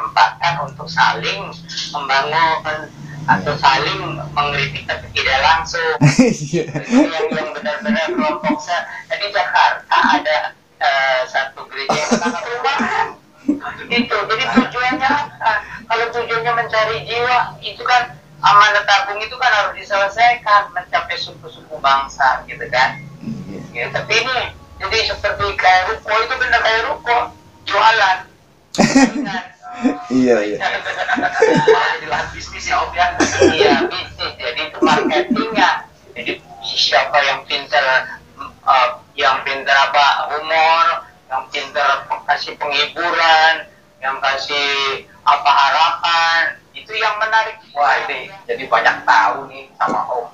kesempatan untuk saling membangun atau saling mengkritik tapi tidak langsung. Itu yang benar-benar kelompok saya. Di Jakarta ada satu gereja yang sangat perumahan. Itu jadi tujuannya apa? Kalau tujuannya mencari jiwa, itu kan amanat agung itu kan harus diselesaikan, mencapai suku-suku bangsa gitu kan. Ya, tapi ini jadi seperti kayak ruko, itu benar kayak ruko, jualan. Iya. Jadi lahan bisnis ya Om ya. Iya bisnis, jadi itu marketingnya. Jadi siapa yang pintar apa humor, yang pintar kasih penghiburan, yang kasih apa harapan, itu yang menarik. Wah ini jadi banyak tahu nih sama Om.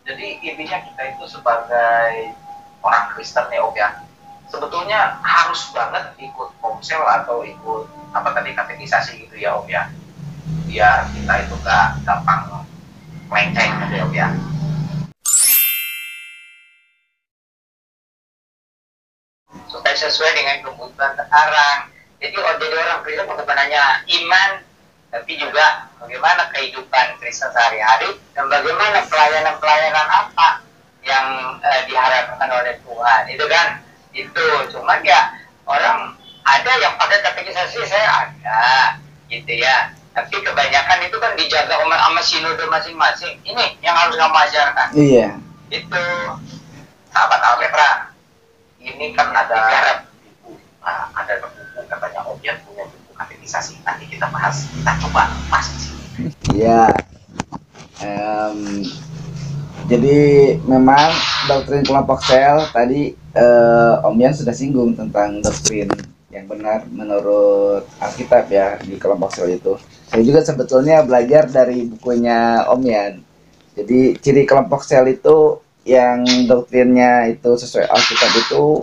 Jadi intinya kita itu sebagai orang Kristen ya Om ya, sebetulnya harus banget ikut komsel atau ikut apa tadi katekisasi gitu ya Om ya, biar kita itu gak gampang melenceng gitu ya Om ya. Supaya sesuai dengan kebutuhan sekarang. Jadi orang Kristen bukan hanya iman, tapi juga bagaimana kehidupan Kristen sehari-hari dan bagaimana pelayanan-pelayanan apa yang diharapkan oleh Tuhan. Itu kan, itu cuma ya orang ada yang pakai katekisasi, saya ada gitu ya, tapi kebanyakan itu kan dijaga sama sinode masing-masing. Ini yang harus kamu ajarkan. Iya. Itu sahabat Alpetra, ini kan ada buku, ada buku katanya Om Yan punya buku katekisasi. Nanti kita bahas, kita coba bahas di sini. Iya. Jadi memang doktrin kelompok sel tadi Om Yan sudah singgung tentang doktrin yang benar menurut Alkitab ya di kelompok sel itu. Saya juga sebetulnya belajar dari bukunya Om Yan. Jadi ciri kelompok sel itu yang doktrinnya itu sesuai Alkitab itu,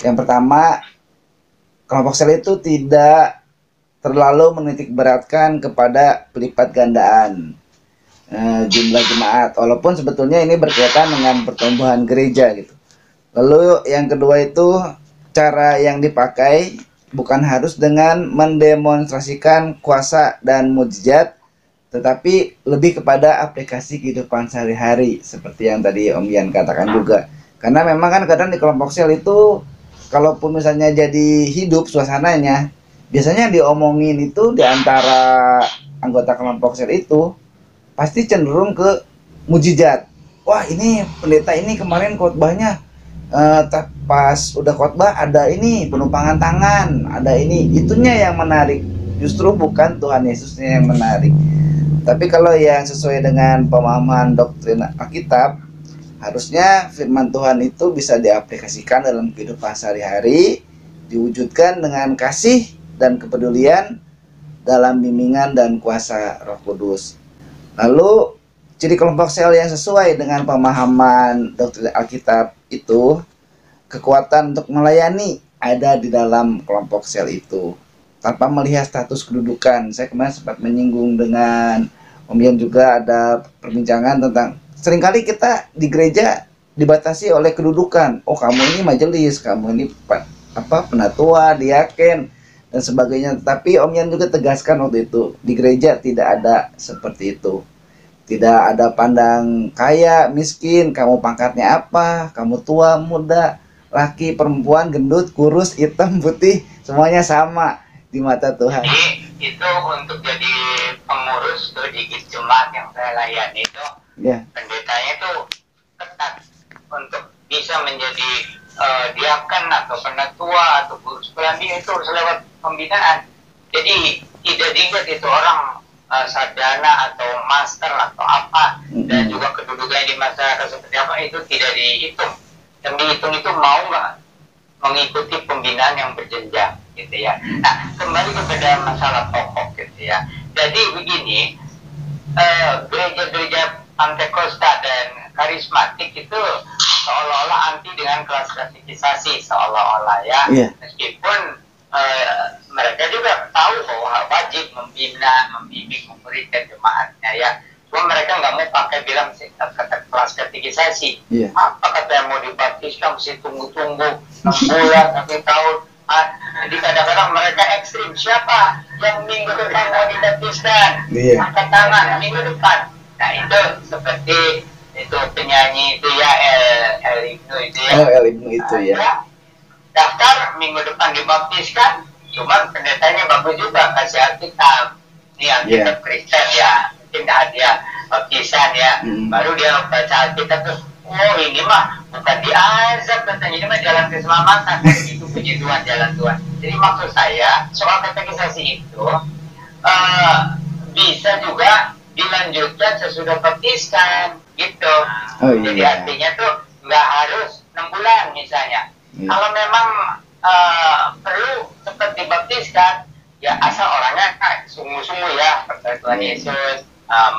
yang pertama, kelompok sel itu tidak terlalu menitik beratkan kepada pelipat gandaan jumlah jemaat, walaupun sebetulnya ini berkaitan dengan pertumbuhan gereja gitu. Lalu yang kedua itu cara yang dipakai bukan harus dengan mendemonstrasikan kuasa dan mukjizat, tetapi lebih kepada aplikasi kehidupan sehari-hari seperti yang tadi Om Yan katakan juga. Karena memang kan kadang di kelompok sel itu kalaupun misalnya jadi hidup suasananya, biasanya diomongin itu di antara anggota kelompok sel itu pasti cenderung ke mujizat. Wah ini pendeta ini kemarin khotbahnya pas udah khotbah ada ini penumpangan tangan, ada ini, itunya yang menarik. Justru bukan Tuhan Yesusnya yang menarik. Tapi kalau yang sesuai dengan pemahaman doktrin Alkitab, harusnya firman Tuhan itu bisa diaplikasikan dalam kehidupan sehari-hari, diwujudkan dengan kasih dan kepedulian dalam bimbingan dan kuasa Roh Kudus. Lalu ciri kelompok sel yang sesuai dengan pemahaman doktrin Alkitab itu, kekuatan untuk melayani ada di dalam kelompok sel itu tanpa melihat status kedudukan. Saya kemarin sempat menyinggung dengan Om Yan juga ada perbincangan tentang seringkali kita di gereja dibatasi oleh kedudukan. Oh kamu ini majelis, kamu ini penatua, diaken dan sebagainya. Tapi Om Yan juga tegaskan waktu itu di gereja tidak ada seperti itu. Tidak ada pandang kaya, miskin, kamu pangkatnya apa, kamu tua, muda, laki, perempuan, gendut, kurus, hitam, putih, semuanya sama di mata Tuhan. Jadi itu untuk jadi pengurus tuh di jemaat yang saya layani itu, pendetanya itu ketat untuk bisa menjadi diaken atau penatua atau guru sekolah dia itu harus lewat pembinaan. Jadi tidak diingat itu orang sarjana atau master atau apa, dan juga kedudukannya di masyarakat seperti apa itu tidak dihitung. Yang dihitung itu mau nggak mengikuti pembinaan yang berjenjang gitu ya. Nah kembali kepada masalah pokok gitu ya. Jadi begini, gereja-gereja Pantekosta dan karismatik itu seolah-olah anti dengan kelas klasifikasi seolah-olah ya. Meskipun mereka juga tahu bahwa wajib membina, membimbing, memberikan jemaatnya ya. Cuma mereka nggak mau pakai bilang kata kelas katekisasi. Apa kata yang mau dibaptis kan mesti tunggu-tunggu 6 bulan, 1 tahun. Jadi kadang-kadang mereka ekstrim. Siapa yang minggu depan mau dibaptiskan? Iya. Angkat tangan minggu depan. Nah itu seperti itu penyanyi itu ya El Ibnu itu ya. Oh, El Ibnu itu ya. Daftar minggu depan dibaptiskan. Cuman pendetanya bagus juga kasih Alkitab. Ini Alkitab Kristen ya. Mungkin dia baptisan ya. Baru dia baca Alkitab tuh. Oh ini mah bukan diazab katanya, ini mah jalan keselamatan. Itu puji Tuhan, jalan Tuhan. Jadi maksud saya soal katekisasi itu bisa juga dilanjutkan sesudah baptiskan gitu. Oh, iya. Jadi artinya tuh nggak harus 6 bulan misalnya. Kalau memang perlu cepat dibaptiskan, ya asal orangnya sungguh-sungguh ya percaya Tuhan Yesus,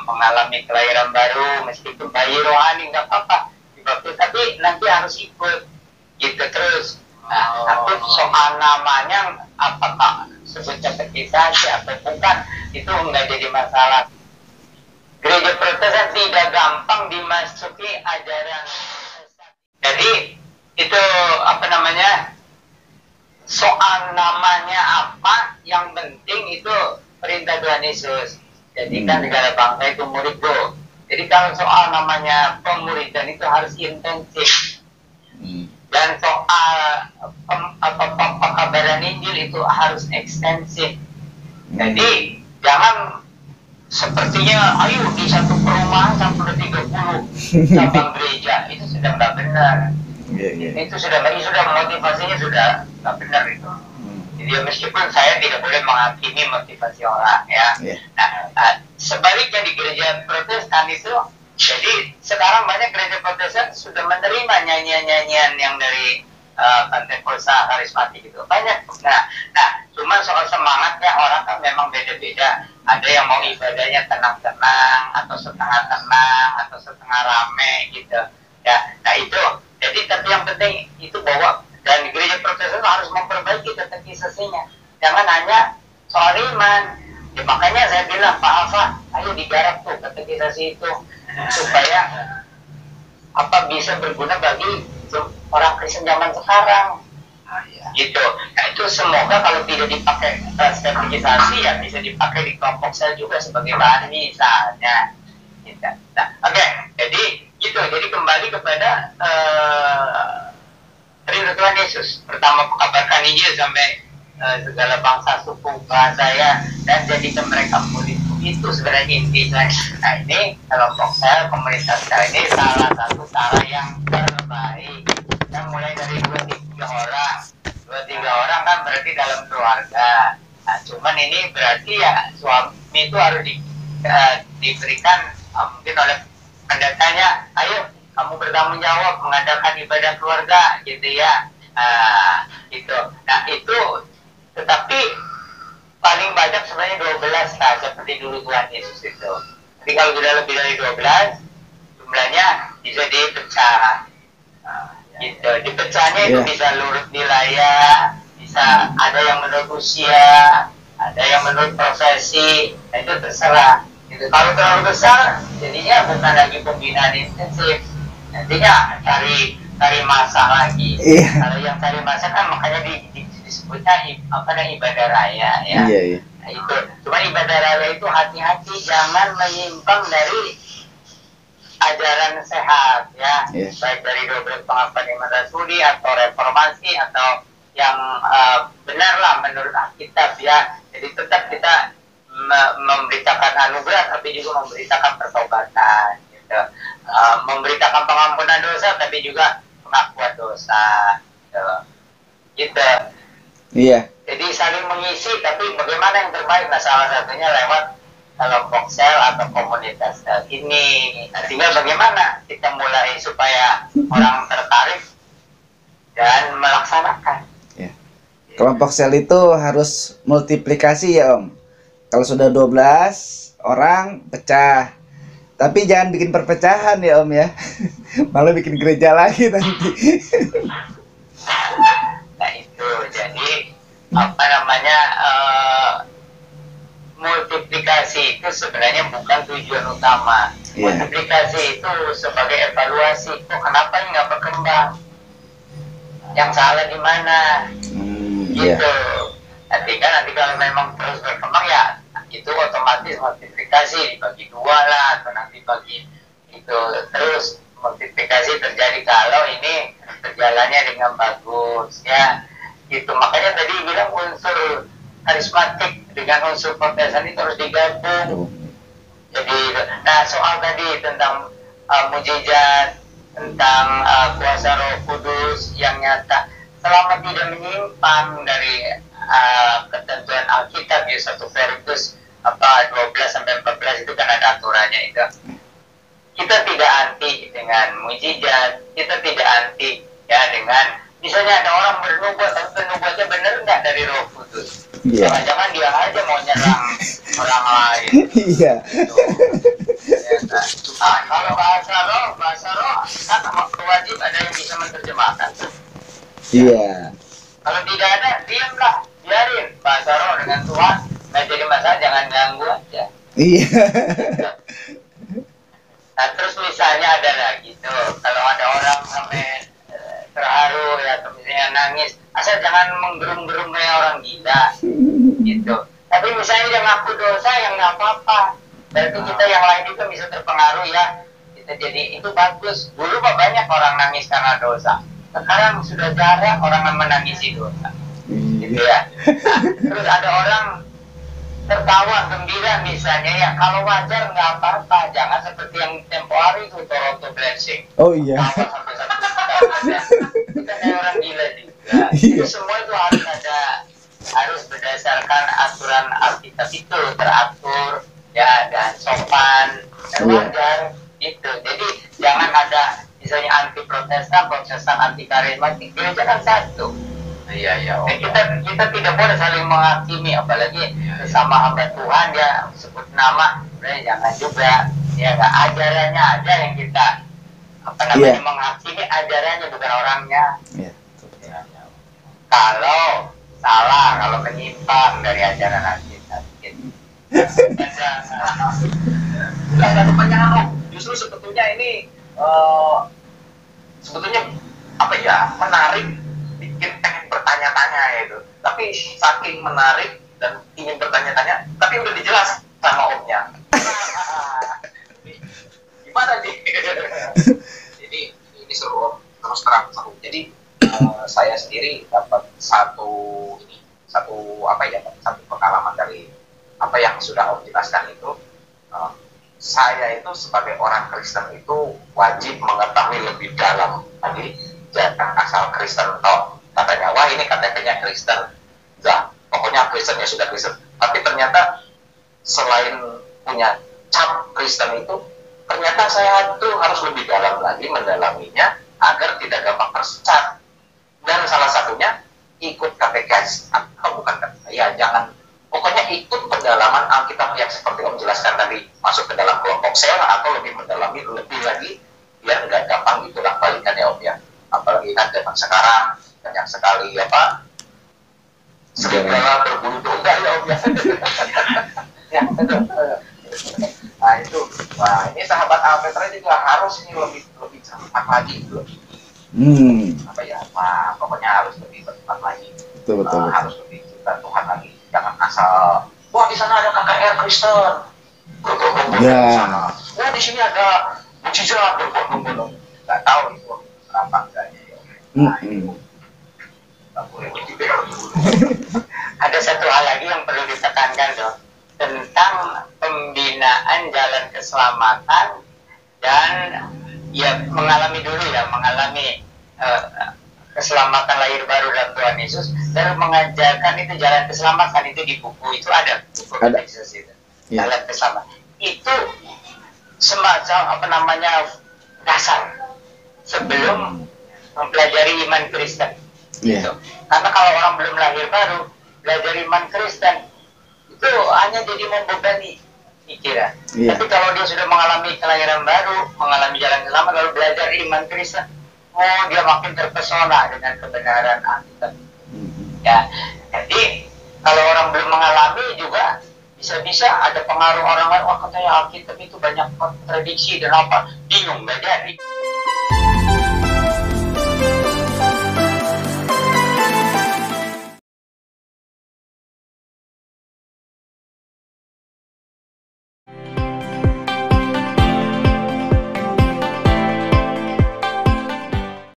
mengalami kelahiran baru, meskipun bayi rohani nggak apa-apa dibaptis, tapi nanti harus ikut gitu terus. Tapi soal namanya apakah sebut katekisasi atau bukan itu nggak jadi masalah. Gereja Protestan tidak gampang dimasuki ajaran sesat. Jadi itu apa namanya, soal namanya apa, yang penting itu perintah Tuhan Yesus. Jadi kan negara bangsa itu murid bro. Jadi kalau soal namanya pemuridan itu harus intensif. Dan soal pekabaran Injil itu harus ekstensif. Jadi jangan sepertinya ayo di satu perumahan sampai 30 cabang gereja, itu sudah nggak benar. Itu sudah motivasinya sudah nggak benar itu. Jadi meskipun saya tidak boleh menghakimi motivasi orang ya. Nah, sebaliknya di gereja Protestan itu, jadi sekarang banyak gereja Protestan sudah menerima nyanyian-nyanyian yang dari Pentakosta karismatik itu banyak. Nah, cuma soal semangatnya orang kan memang beda-beda. Ada yang mau ibadahnya tenang-tenang atau setengah tenang atau setengah rame gitu. Ya, nah itu. Jadi tapi yang penting itu bahwa dan gereja Protestan harus memperbaiki katekisasinya. Jangan hanya soal iman. Ya, makanya saya bilang Pak Alfa, ayo digarap tuh katekisasi itu supaya apa bisa berguna bagi orang Kristen zaman sekarang. Gitu. Nah itu semoga kalau tidak dipakai katekisasi ya bisa dipakai di kelompok saya juga sebagai bahan misalnya. Gitu. Nah, oke. Jadi gitu. Jadi kembali kepada perintah Tuhan Yesus. Pertama, kabarkan Injil sampai segala bangsa, suku, bahasa ya, dan jadikan mereka muridku. Itu sebenarnya intinya. Nah ini kelompok saya, komunitas saya ini salah satu cara yang terbaik. Yang mulai dari 2-3 orang. 2-3 orang kan berarti dalam keluarga. Nah, cuman ini berarti ya suami itu harus diberikan mungkin oleh pendetanya, ayo kamu bertanggung jawab mengadakan ibadah keluarga gitu ya. Gitu. Nah itu, tetapi paling banyak sebenarnya 12 lah, seperti dulu Tuhan Yesus itu. Tapi kalau sudah lebih dari 12 jumlahnya bisa dipecah. Gitu. Dipecahnya itu bisa menurut wilayah, bisa ada yang menurut usia, ada yang menurut profesi, nah itu terserah. Gitu. Kalau terlalu besar jadinya bukan lagi pembinaan intensif, nantinya cari masa lagi. Kalau yang cari masa kan makanya disebutnya ibadah raya ya. Nah, itu cuma ibadah raya itu hati-hati jangan menyimpang dari ajaran sehat ya, baik dari Dobret Pengakuan Iman Rasuli atau reformasi atau yang benar lah menurut Alkitab ya. Jadi tetap kita memberitakan anugerah tapi juga memberitakan pertobatan gitu. Memberitakan pengampunan dosa tapi juga pengakuan dosa gitu. Iya. Jadi saling mengisi, tapi bagaimana yang terbaik? Nah salah satunya lewat kelompok sel atau komunitas sel ini. Nah, tinggal bagaimana kita mulai supaya orang tertarik dan melaksanakan. Kelompok sel itu harus multiplikasi ya Om. Kalau sudah 12 orang pecah. Tapi jangan bikin perpecahan ya Om ya. Malah bikin gereja lagi nanti. Nah itu jadi apa namanya, multiplikasi itu sebenarnya bukan tujuan utama. Multiplikasi itu sebagai evaluasi. Kok kenapa ini nggak berkembang? Yang salah di mana? Iya. gitu. Nanti kalau memang terus berkembang ya itu otomatis multiplikasi dibagi dua lah, atau nanti bagi itu terus multiplikasi terjadi kalau ini berjalannya dengan bagus ya gitu. Makanya tadi bilang unsur karismatik dengan unsur protesan itu harus digabung. Oh. Jadi nah soal tadi tentang mujizat, tentang kuasa Roh Kudus yang nyata selama tidak menyimpang dari ketentuan Alkitab ya 1 Korintus 12 sampai 14 itu kan ada aturannya itu. Kita tidak anti dengan mujizat, kita tidak anti ya dengan misalnya ada orang bernubuat tapi bernubuatnya benar nggak dari Roh Kudus. Iya. Jangan-jangan dia aja mau nyerang orang lain. Iya. Gitu. Ya, kan? Kalau bahasa roh kan wajib ada yang bisa menerjemahkan. Iya. Kalau tidak ada, diamlah, biarin bahasa roh dengan Tuhan. Nggak jadi masalah, jangan ganggu aja. Iya. Nah terus misalnya ada lagi tuh, kalau ada orang sampai terharu ya, atau misalnya nangis, asal jangan menggerum-gerum kayak orang gila, gitu. Tapi misalnya dia ngaku dosa, yang nggak apa-apa. Berarti kita yang lain juga bisa terpengaruh ya. Kita jadi itu bagus. Dulu mah banyak orang nangis karena dosa. Sekarang sudah jarang orang menangisi dosa, gitu ya. Nah, terus ada orang tertawa gembira misalnya ya, kalau wajar nggak apa-apa, jangan seperti yang tempo hari itu Toronto Blessing. Oh iya. Tawa sampai 1 juta, ya. Kita kayak orang gila juga. Itu semua itu harus berdasarkan aturan Alkitab itu teratur ya dan sopan dan wajar gitu. Jadi jangan ada misalnya anti protestan anti karismatik, gereja kan satu. Iya. Kita tidak boleh saling menghakimi, apalagi sesama hamba Tuhan ya sebut nama, jangan juga. Ya nggak, ajarannya aja yang kita menghakimi, ajarannya bukan orangnya. Iya. Kalau salah, kalau menyimpang dari ajaran Alkitab. Gitu. Ada pertanyaan, justru sebetulnya ini sebetulnya apa ya, menarik, bikin pengen bertanya-tanya itu. Tapi saking menarik dan ingin bertanya-tanya, tapi udah dijelas sama omnya. Gimana nih? Jadi ini seru om, terus terang seru. Jadi saya sendiri dapat satu pengalaman dari apa yang sudah om jelaskan itu. Saya itu sebagai orang Kristen itu wajib mengetahui lebih dalam. Tadi jangan asal Kristen toh katanya, wah ini KTP-nya Kristen, ya pokoknya Kristen ya sudah Kristen. Tapi ternyata selain punya cap Kristen itu, ternyata saya itu harus lebih dalam lagi mendalaminya agar tidak gampang tersesat. Dan salah satunya ikut katekes atau bukan ya jangan, pokoknya ikut pendalaman Alkitab yang seperti om jelaskan tadi, masuk ke dalam kelompok sel atau lebih mendalami lebih lagi biar nggak gampang gitulah balikan ya om ya. Apalagi kan zaman sekarang banyak sekali serigala berbulu domba ya om ya. Ya betul. Nah itu, ini sahabat Alpetra juga harus ini lebih cepat lagi, lebih pokoknya harus lebih cepat lagi. Betul. Harus lebih cinta Tuhan lagi. Jangan asal, wah di sana ada KKR Kristen, berbondong-bondong di sana. Wah di sini ada mujizat, berbondong-bondong. Nggak tahu itu apa enggaknya ya. Nah itu nggak boleh begitu. Ada satu hal lagi yang perlu ditekankan dong, tentang pembinaan jalan keselamatan dan ya mengalami keselamatan lahir baru dalam Tuhan Yesus, dan mengajarkan itu jalan keselamatan itu di buku itu ada buku Yesus itu jalan keselamatan itu semacam dasar sebelum mempelajari iman Kristen gitu. Karena kalau orang belum lahir baru belajar iman Kristen itu hanya jadi membebani pikiran. Tapi kalau dia sudah mengalami kelahiran baru, mengalami jalan keselamatan, lalu belajar iman Kristen, dia makin terpesona dengan kebenaran Alkitab. Ya, jadi kalau orang belum mengalami juga bisa-bisa ada pengaruh orang lain, wah katanya Alkitab itu banyak kontradiksi dan apa, bingung, nggak jadi.